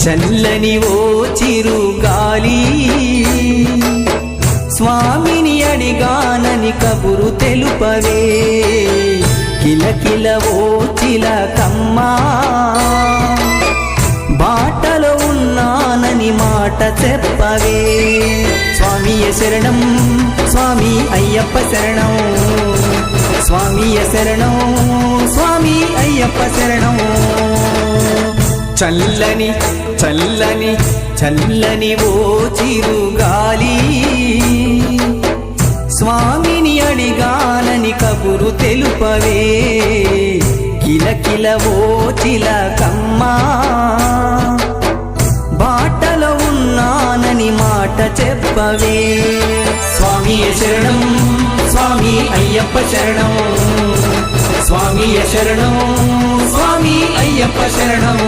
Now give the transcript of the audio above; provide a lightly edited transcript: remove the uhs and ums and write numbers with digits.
చల్లని ఓ చిరుగాలి స్వామిని అడిగానని కబురు తెలుపవే కిలకిల ఓ చిలకమ్మా బాటలో ఉన్నానని మాట చెప్పవే స్వామియ శరణం స్వామి అయ్యప్ప శరణం స్వామియ శరణం స్వామి అయ్యప్ప శరణం చల్లని చల్లని చల్లని ఓ చిరుగాలి స్వామిని అడిగానని కబురు తెలుపవే కిలకిల ఓ చిలకమ్మా బాటలో ఉన్నానని మాట చెప్పవే స్వామియ శరణం స్వామి అయ్యప్ప శరణం స్వామియ శరణం స్వామి అయ్యప్ప శరణం